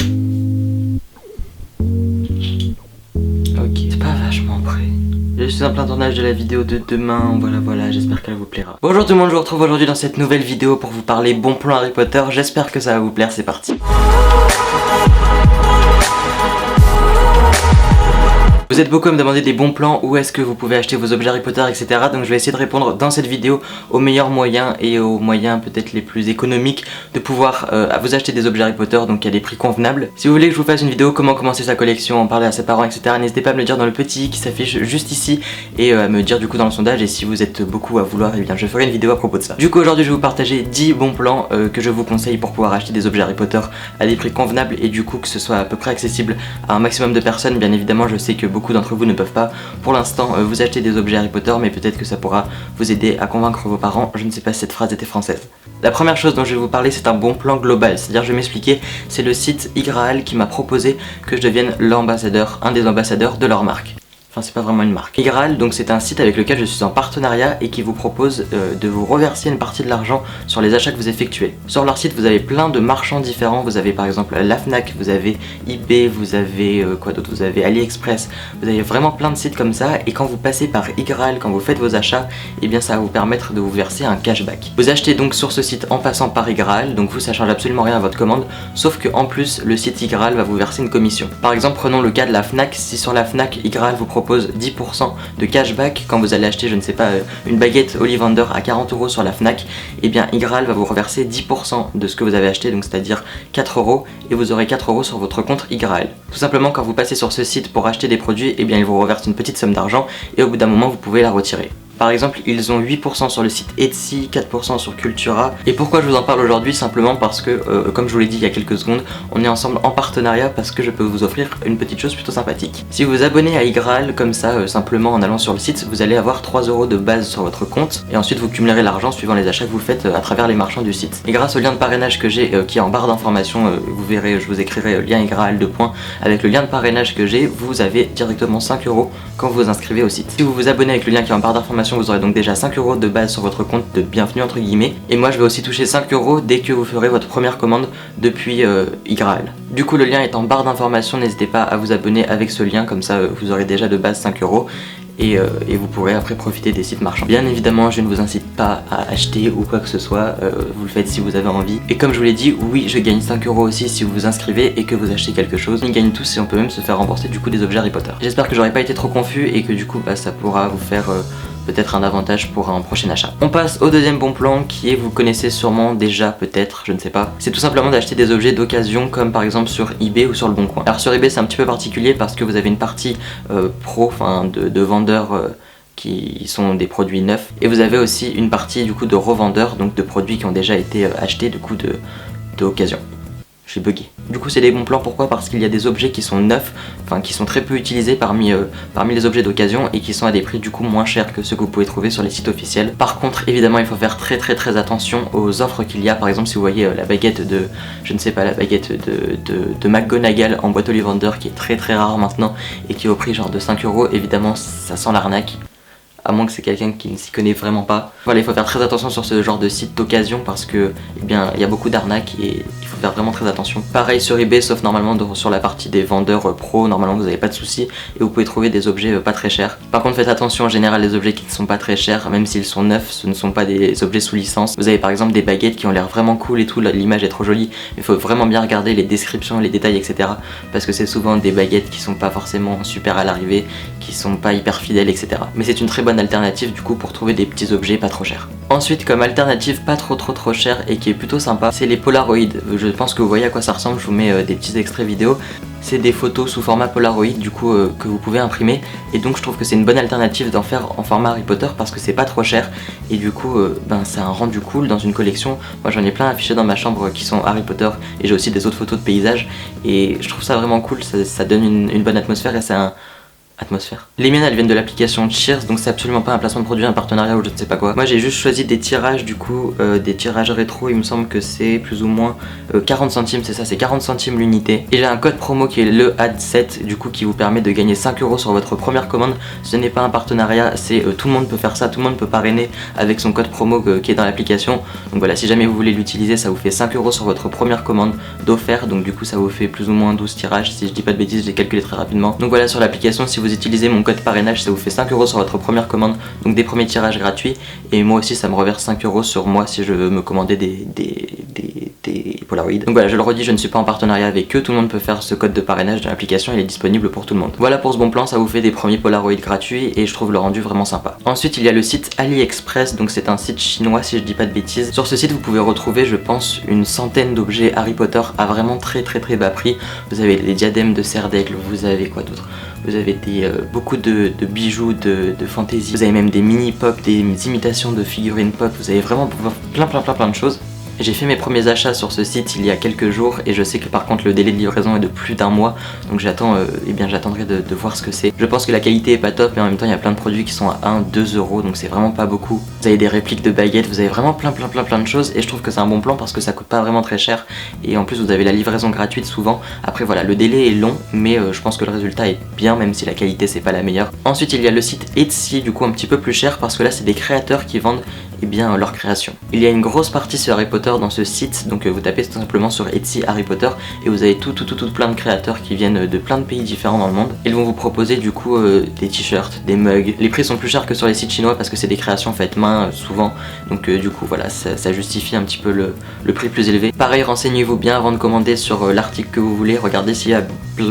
Ok, c'est pas vachement près. Je suis en plein tournage de la vidéo de demain, voilà, j'espère qu'elle vous plaira. Bonjour tout le monde, je vous retrouve aujourd'hui dans cette nouvelle vidéo pour vous parler bon plan Harry Potter. J'espère que ça va vous plaire, c'est parti. Vous êtes beaucoup à me demander des bons plans, où est-ce que vous pouvez acheter vos objets Harry Potter, etc. Donc je vais essayer de répondre dans cette vidéo aux meilleurs moyens et aux moyens peut-être les plus économiques de pouvoir vous acheter des objets Harry Potter, donc à des prix convenables. Si vous voulez que je vous fasse une vidéo comment commencer sa collection, en parler à ses parents, etc. N'hésitez pas à me le dire dans le petit i qui s'affiche juste ici et à me dire du coup dans le sondage, et si vous êtes beaucoup à vouloir, eh bien je ferai une vidéo à propos de ça. Du coup aujourd'hui je vais vous partager 10 bons plans que je vous conseille pour pouvoir acheter des objets Harry Potter à des prix convenables et du coup que ce soit à peu près accessible à un maximum de personnes. Bien évidemment je sais que beaucoup d'entre vous ne peuvent pas pour l'instant vous acheter des objets Harry Potter, mais peut-être que ça pourra vous aider à convaincre vos parents. Je ne sais pas si cette phrase était française. La première chose dont je vais vous parler, c'est un bon plan global, c'est-à-dire je vais m'expliquer, c'est le site iGraal qui m'a proposé que je devienne l'ambassadeur, un des ambassadeurs de leur marque. Enfin c'est pas vraiment une marque. iGraal, donc c'est un site avec lequel je suis en partenariat et qui vous propose de vous reverser une partie de l'argent sur les achats que vous effectuez. Sur leur site vous avez plein de marchands différents, vous avez par exemple la Fnac, vous avez eBay, vous avez quoi d'autre, vous avez AliExpress, vous avez vraiment plein de sites comme ça, et quand vous passez par iGraal, quand vous faites vos achats, et bien ça va vous permettre de vous verser un cashback. Vous achetez donc sur ce site en passant par iGraal, donc vous ça change absolument rien à votre commande, sauf que en plus le site iGraal va vous verser une commission. Par exemple prenons le cas de la Fnac, si sur la Fnac iGraal vous propose 10% de cashback quand vous allez acheter, je ne sais pas, une baguette Ollivander à 40 € sur la Fnac, et bien iGraal va vous reverser 10% de ce que vous avez acheté, donc c'est-à-dire 4 €, et vous aurez 4 € sur votre compte iGraal. Tout simplement quand vous passez sur ce site pour acheter des produits, et bien ils vous reversent une petite somme d'argent et au bout d'un moment vous pouvez la retirer. Par exemple, ils ont 8% sur le site Etsy, 4% sur Cultura. Et pourquoi je vous en parle aujourd'hui? Simplement parce que, comme je vous l'ai dit il y a quelques secondes, on est ensemble en partenariat parce que je peux vous offrir une petite chose plutôt sympathique. Si vous vous abonnez à iGraal comme ça, simplement en allant sur le site, vous allez avoir 3 € de base sur votre compte, et ensuite vous cumulerez l'argent suivant les achats que vous faites à travers les marchands du site. Et grâce au lien de parrainage que j'ai, qui est en barre d'information, vous verrez, je vous écrirai lien iGraal 2 points, avec le lien de parrainage que j'ai, vous avez directement 5 € quand vous vous inscrivez au site. Si vous vous abonnez avec le lien qui est en barre d'information, vous aurez donc déjà 5 € de base sur votre compte de bienvenue entre guillemets, et moi je vais aussi toucher 5 € dès que vous ferez votre première commande depuis iGraal. Du coup le lien est en barre d'information, n'hésitez pas à vous abonner avec ce lien, comme ça vous aurez déjà de base 5 € et vous pourrez après profiter des sites marchands. Bien évidemment je ne vous incite pas à acheter ou quoi que ce soit, vous le faites si vous avez envie. Et comme je vous l'ai dit, oui je gagne 5 € aussi si vous vous inscrivez et que vous achetez quelque chose. Ils gagnent tous et on peut même se faire rembourser du coup des objets Harry Potter. J'espère que j'aurais pas été trop confus et que du coup ça pourra vous faire peut-être un avantage pour un prochain achat. On passe au deuxième bon plan qui est, vous connaissez sûrement déjà peut-être, je ne sais pas, c'est tout simplement d'acheter des objets d'occasion comme par exemple sur eBay ou sur le Bon Coin. Alors sur eBay c'est un petit peu particulier parce que vous avez une partie pro, enfin de vendeurs qui sont des produits neufs, et vous avez aussi une partie du coup de revendeurs, donc de produits qui ont déjà été achetés du coup d'occasion. J'ai bugué. Du coup c'est des bons plans, pourquoi? Parce qu'il y a des objets qui sont neufs, enfin qui sont très peu utilisés parmi les objets d'occasion et qui sont à des prix du coup moins chers que ceux que vous pouvez trouver sur les sites officiels. Par contre évidemment il faut faire très attention aux offres qu'il y a. Par exemple si vous voyez la baguette de, je ne sais pas, la baguette de McGonagall en boîte Ollivander qui est très rare maintenant et qui est au prix genre de 5 €, évidemment ça sent l'arnaque. À moins que c'est quelqu'un qui ne s'y connaît vraiment pas. Voilà, il faut faire très attention sur ce genre de site d'occasion parce que, eh bien, il y a beaucoup d'arnaques et il faut faire vraiment très attention. Pareil sur eBay, sauf normalement sur la partie des vendeurs pro, normalement vous n'avez pas de soucis et vous pouvez trouver des objets pas très chers. Par contre, faites attention, en général, les objets qui ne sont pas très chers, même s'ils sont neufs, ce ne sont pas des objets sous licence. Vous avez par exemple des baguettes qui ont l'air vraiment cool et tout, l'image est trop jolie, mais il faut vraiment bien regarder les descriptions, les détails, etc. Parce que c'est souvent des baguettes qui sont pas forcément super à l'arrivée, qui sont pas hyper fidèles, etc. Mais c'est une très bonne alternative du coup pour trouver des petits objets pas trop chers. Ensuite, comme alternative pas trop chère et qui est plutôt sympa, c'est les Polaroid. Je pense que vous voyez à quoi ça ressemble, je vous mets des petits extraits vidéo. C'est des photos sous format Polaroid du coup que vous pouvez imprimer, et donc je trouve que c'est une bonne alternative d'en faire en format Harry Potter parce que c'est pas trop cher et du coup c'est un rendu cool dans une collection. Moi j'en ai plein affichés dans ma chambre qui sont Harry Potter, et j'ai aussi des autres photos de paysages et je trouve ça vraiment cool, ça donne une bonne atmosphère et c'est atmosphère. Les miennes elles viennent de l'application Cheers, donc c'est absolument pas un placement de produit, un partenariat ou je ne sais pas quoi. Moi j'ai juste choisi des tirages du coup, des tirages rétro, il me semble que c'est plus ou moins 40 centimes, c'est ça, c'est 40 centimes l'unité. Et j'ai un code promo qui est le AD7 du coup qui vous permet de gagner 5 € sur votre première commande. Ce n'est pas un partenariat, c'est tout le monde peut faire ça, tout le monde peut parrainer avec son code promo qui est dans l'application. Donc voilà, si jamais vous voulez l'utiliser, ça vous fait 5 € sur votre première commande d'offert, donc du coup ça vous fait plus ou moins 12 tirages si je dis pas de bêtises, j'ai calculé très rapidement. Donc voilà, sur l'application, si vous utilisez mon code parrainage, ça vous fait 5 € sur votre première commande, donc des premiers tirages gratuits, et moi aussi ça me reverse 5 € sur moi si je veux me commander des Polaroid. Donc voilà, je le redis, je ne suis pas en partenariat avec eux, tout le monde peut faire ce code de parrainage dans l'application, il est disponible pour tout le monde. Voilà pour ce bon plan, ça vous fait des premiers Polaroid gratuits et je trouve le rendu vraiment sympa. Ensuite il y a le site AliExpress, donc c'est un site chinois si je dis pas de bêtises. Sur ce site vous pouvez retrouver je pense une centaine d'objets Harry Potter à vraiment très bas prix. Vous avez les diadèmes de serre d'aigle, vous avez quoi d'autre? Vous avez beaucoup de bijoux de fantasy, vous avez même des mini pop, des imitations de figurines pop, vous avez vraiment plein de choses. J'ai fait mes premiers achats sur ce site il y a quelques jours et je sais que par contre le délai de livraison est de plus d'un mois, donc j'attendrai de voir ce que c'est. Je pense que la qualité est pas top, mais en même temps il y a plein de produits qui sont à 1-2 €, donc c'est vraiment pas beaucoup. Vous avez des répliques de baguettes, vous avez vraiment plein de choses et je trouve que c'est un bon plan parce que ça coûte pas vraiment très cher et en plus vous avez la livraison gratuite souvent. Après voilà, le délai est long mais je pense que le résultat est bien même si la qualité c'est pas la meilleure. Ensuite il y a le site Etsy, du coup un petit peu plus cher parce que là c'est des créateurs qui vendent leur création. Il y a une grosse partie sur Harry Potter dans ce site, donc vous tapez tout simplement sur Etsy Harry Potter et vous avez tout plein de créateurs qui viennent de plein de pays différents dans le monde. Ils vont vous proposer du coup des t-shirts, des mugs. Les prix sont plus chers que sur les sites chinois parce que c'est des créations faites main souvent, donc du coup voilà, ça justifie un petit peu le prix plus élevé. Pareil, renseignez-vous bien avant de commander sur l'article que vous voulez, regardez s'il y a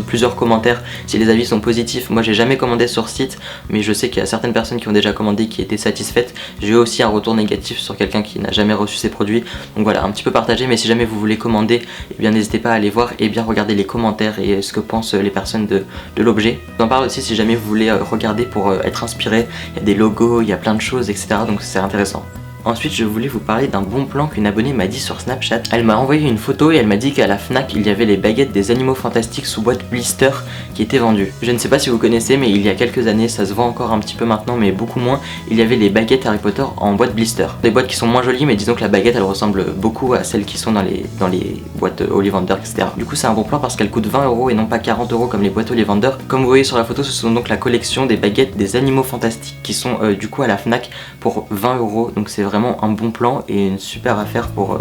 plusieurs commentaires, si les avis sont positifs. Moi j'ai jamais commandé sur site, mais je sais qu'il y a certaines personnes qui ont déjà commandé qui étaient satisfaites. J'ai eu aussi un retour négatif sur quelqu'un qui n'a jamais reçu ses produits, donc voilà, un petit peu partagé, mais si jamais vous voulez commander, eh bien n'hésitez pas à aller voir et bien regarder les commentaires et ce que pensent les personnes de l'objet. J'en parle aussi si jamais vous voulez regarder pour être inspiré, il y a des logos, il y a plein de choses, etc. donc c'est intéressant. Ensuite je voulais vous parler d'un bon plan qu'une abonnée m'a dit sur Snapchat. Elle m'a envoyé une photo et elle m'a dit qu'à la Fnac il y avait les baguettes des animaux fantastiques sous boîte blister qui étaient vendues. Je ne sais pas si vous connaissez, mais il y a quelques années, ça se vend encore un petit peu maintenant mais beaucoup moins, il y avait les baguettes Harry Potter en boîte blister. Des boîtes qui sont moins jolies mais disons que la baguette elle ressemble beaucoup à celles qui sont dans les boîtes Ollivander, etc. Du coup c'est un bon plan parce qu'elle coûte 20 € et non pas 40 € comme les boîtes Ollivander. Comme vous voyez sur la photo, ce sont donc la collection des baguettes des animaux fantastiques qui sont du coup à la Fnac pour 20 €, donc c'est vraiment un bon plan et une super affaire pour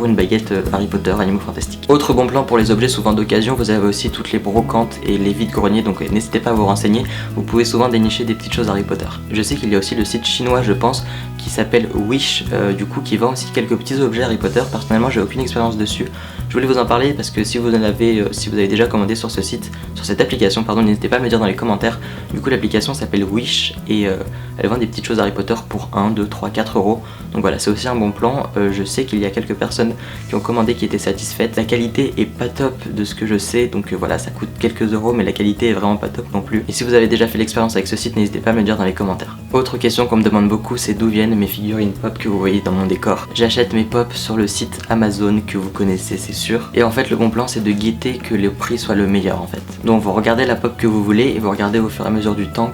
une baguette Harry Potter, animaux fantastiques. Autre bon plan pour les objets souvent d'occasion, vous avez aussi toutes les brocantes et les vides-greniers, donc n'hésitez pas à vous renseigner, vous pouvez souvent dénicher des petites choses Harry Potter. Je sais qu'il y a aussi le site chinois je pense qui s'appelle Wish, du coup qui vend aussi quelques petits objets Harry Potter. Personnellement j'ai aucune expérience dessus, je voulais vous en parler parce que si vous avez déjà commandé sur ce site, sur cette application pardon, n'hésitez pas à me le dire dans les commentaires. Du coup l'application s'appelle Wish et elle vend des petites choses Harry Potter pour 1, 2, 3, 4 €, donc voilà, c'est aussi un bon plan. Je sais qu'il y a quelques personnes qui ont commandé qui étaient satisfaites. La qualité est pas top de ce que je sais, donc voilà, ça coûte quelques euros mais la qualité est vraiment pas top non plus. Et si vous avez déjà fait l'expérience avec ce site, n'hésitez pas à me le dire dans les commentaires. Autre question qu'on me demande beaucoup, c'est d'où viennent mes figurines pop que vous voyez dans mon décor. J'achète mes pop sur le site Amazon que vous connaissez c'est sûr, et en fait le bon plan c'est de guetter que le prix soit le meilleur en fait. Donc vous regardez la pop que vous voulez et vous regardez au fur et à mesure du temps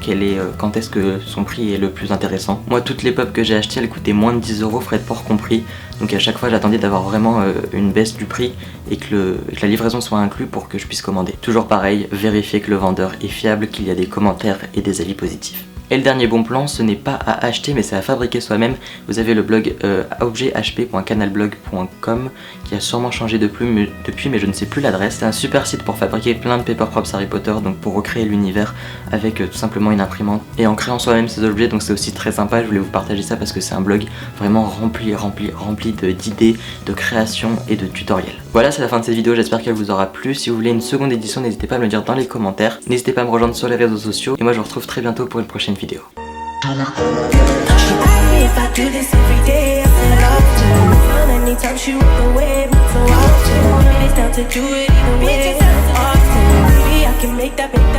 quand est-ce que son prix est le plus intéressant. Moi toutes les pop que j'ai achetées elles coûtaient moins de 10 €, frais de port compris, donc à chaque fois j'attendais d'avoir vraiment une baisse du prix et que la livraison soit inclue pour que je puisse commander. Toujours pareil, vérifiez que le vendeur est fiable, qu'il y a des commentaires et des avis positifs. Et le dernier bon plan, ce n'est pas à acheter mais c'est à fabriquer soi-même. Vous avez le blog objethp.canalblog.com qui a sûrement changé depuis mais je ne sais plus l'adresse. C'est un super site pour fabriquer plein de paper props Harry Potter, donc pour recréer l'univers avec tout simplement une imprimante et en créant soi-même ces objets, donc c'est aussi très sympa. Je voulais vous partager ça parce que c'est un blog vraiment rempli d'idées, de création et de tutoriels. Voilà, c'est la fin de cette vidéo, j'espère qu'elle vous aura plu. Si vous voulez une seconde édition, n'hésitez pas à me le dire dans les commentaires. N'hésitez pas à me rejoindre sur les réseaux sociaux et moi je vous retrouve très bientôt pour une prochaine vidéo. Anytime she walk away, so often it's down to do it either way. Often, maybe I can make that.